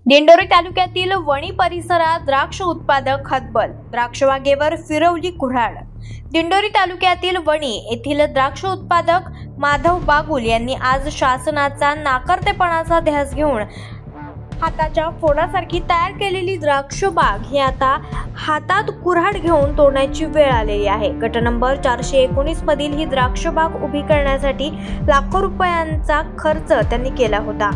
दिंडोरी तालुक्यातील वणी परिसरात द्राक्ष उत्पादक हतबल, द्राक्षबागेवर फिरवली कुऱ्हाड। दिंडोरी तालुक्यातील वणी येथील द्राक्ष उत्पादक माधव बागुल यांनी आज शासनाचा नाकर्तेपणाचा ध्यास घेऊन हाताच्या फोडासारखी तयार केलेली द्राक्ष बाग ही आता हातात कुऱ्हाड घेऊन तोडण्याची वेळ आलेली आहे। गट नंबर 419 मधील ही द्राक्ष बाग उभी करण्यासाठी लाखो रुपयांचा खर्च त्यांनी केला होता,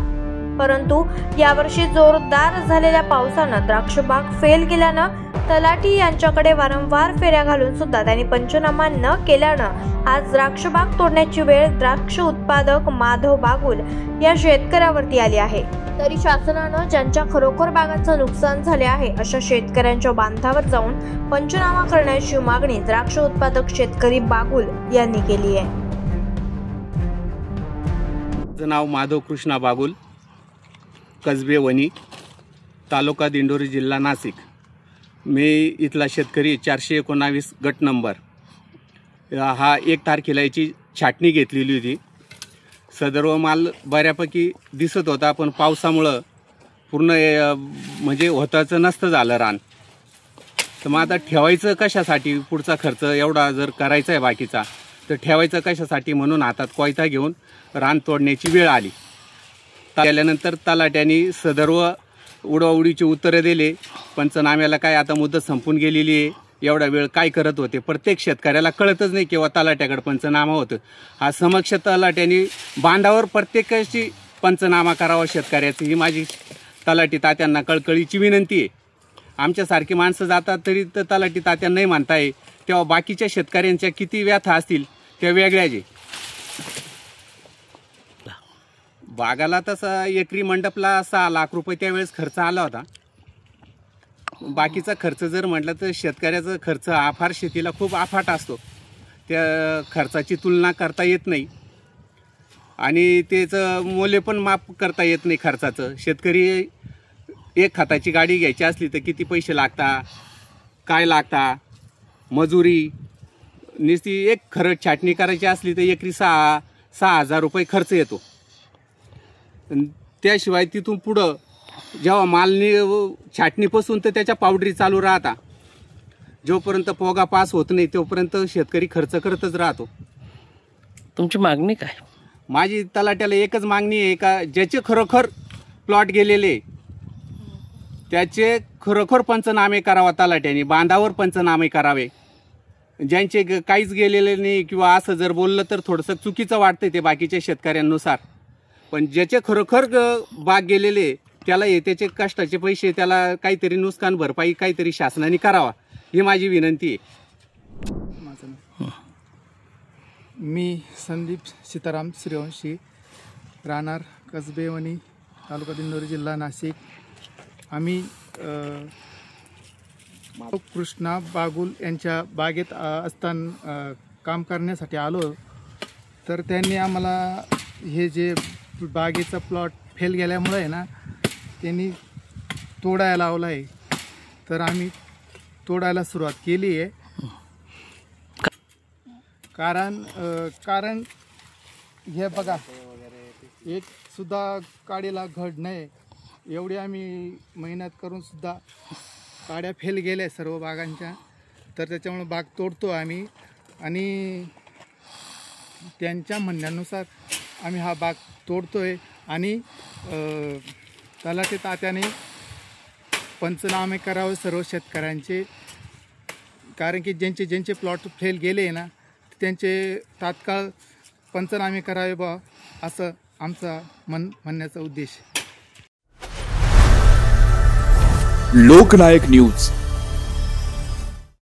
परंतु यावर्षी जोरदार झालेल्या पावसानं द्राक्ष बाग फेल गेल्यानं तलाठी यांच्याकडे वारंवार फेऱ्या घालून सुद्धा त्यांनी पंचनामा न केल्यानं आज द्राक्ष बाग तोडण्याची वेळ द्राक्ष उत्पादक माधव बागुल या शेतकऱ्यावरती आली आहे। तरी शासनानं ज्यांच्या खरोखर बागांचं नुकसान झाले आहे अशा शेतकऱ्यांच्या बांधावर जाऊन पंचनामा करण्याची मागणी द्राक्ष उत्पादक शेतकरी बागुल यांनी केली आहे। नाव माधव कृष्णा बागुल, कसबे वणी, तालुका दिंडोरी, जिल्हा नाशिक। मी इथला शेतकरी 419 गट नंबर हा 1 तारखेला याची छाटणी घेतलेली होती। सदर्व माल बऱ्यापैकी दिसत होता, पण पावसामुळं पूर्ण म्हणजे होताचं नसतं झालं रान। तर मग आता ठेवायचं कशासाठी, पुढचा खर्च एवढा जर करायचा आहे बाकीचा, तर ठेवायचं कशासाठी म्हणून हातात कोयता घेऊन रान तोडण्याची वेळ आली। त्यानंतर तलाट्याने सदर्व उडवाउडीची उत्तरं दिले। पंचनाम्याला काय आता मुदत संपून गेलेली आहे, एवढा वेळ काय करत होते प्रत्येक शेतकऱ्याला कळतच नाही केव्हा तलाट्याकडे पंचनामा होतं। हा समक्ष तलाट्याने बांधावर प्रत्येकाची पंचनामा करावा शेतकऱ्याची, ही माझी तलाठी तात्यांना कळकळीची विनंती आहे। आमच्यासारखी माणसं जातात तरी तर तलाठी तात्या नाही म्हणताय, तेव्हा बाकीच्या शेतकऱ्यांच्या किती व्यथा असतील त्या वेगळ्याच आहे। बागाला तसा एकरी मंडपला 6 लाख रुपये त्यावेळेस खर्च आला होता। बाकीचा खर्च जर म्हटलं तर शेतकऱ्याचा खर्च अफाट, शेतीला खूप अफाट असतो, त्या खर्चाची तुलना करता येत नाही आणि त्याचं मूल्य पण माफ करता येत नाही खर्चाचं। शेतकरी एक खताची गाडी घ्यायची असली तर किती पैसे लागतात, काय लागतात, मजुरी, नुसती एक खरड छाटणी करायची असली तर एकरी 6,000 रुपये खर्च येतो। त्याशिवाय तिथून पुढं जेव्हा मालनी छाटणीपासून तर त्याच्या पावडरी चालू राहता, जोपर्यंत पोगा पास होत नाही तोपर्यंत शेतकरी खर्च करतच राहतो। तुमची मागणी काय? माझी तलाट्याला एकच मागणी आहे का ज्याचे खरोखर प्लॉट गेलेले त्याचे खरोखर पंचनामे करावा तलाट्याने, बांधावर पंचनामे करावे। ज्यांचे काहीच गेलेले नाही किंवा असं जर बोललं तर थोडंसं चुकीचं वाटतं ते बाकीच्या शेतकऱ्यांनुसार, पण ज्याचे खरोखर बाग गेलेले त्याला त्याचे कष्टाचे पैसे, त्याला काहीतरी नुकसान भरपाई काहीतरी शासनाने करावा, ही माझी विनंती आहे। मी संदीप सीताराम सूर्यवंशी, राहणार कसबे वणी, तालुका दिंडोरी, जिल्हा नाशिक। आम्ही कृष्णा बागुल यांच्या बागेत असताना काम करण्यासाठी आलो, तर त्यांनी आम्हाला हे जे बागेचा प्लॉट फेल गेल्यामुळे आहे ना, त्यांनी तोडायला लावला आहे, तर आम्ही तोडायला सुरुवात केली आहे। कारण हे बघा, एक सुद्धा काडीला घड नाही, एवढी आम्ही मेहनत करून सुद्धा काड्या फेल गेल्या सर्व बागांच्या, तर त्याच्यामुळे बाग तोडतो आम्ही आणि त्यांच्या म्हणण्यानुसार आम्ही हा बाग तोडतोय आणि तलाठी तात्याने पंचनामे करावे सर्व शेतकऱ्यांचे, कारण की ज्यांचे प्लॉट फेल गेले ना त्यांचे तात्काळ पंचनामे करावे बा, असं आमचा म्हणण्याचा उद्देश। लोकनायक न्यूज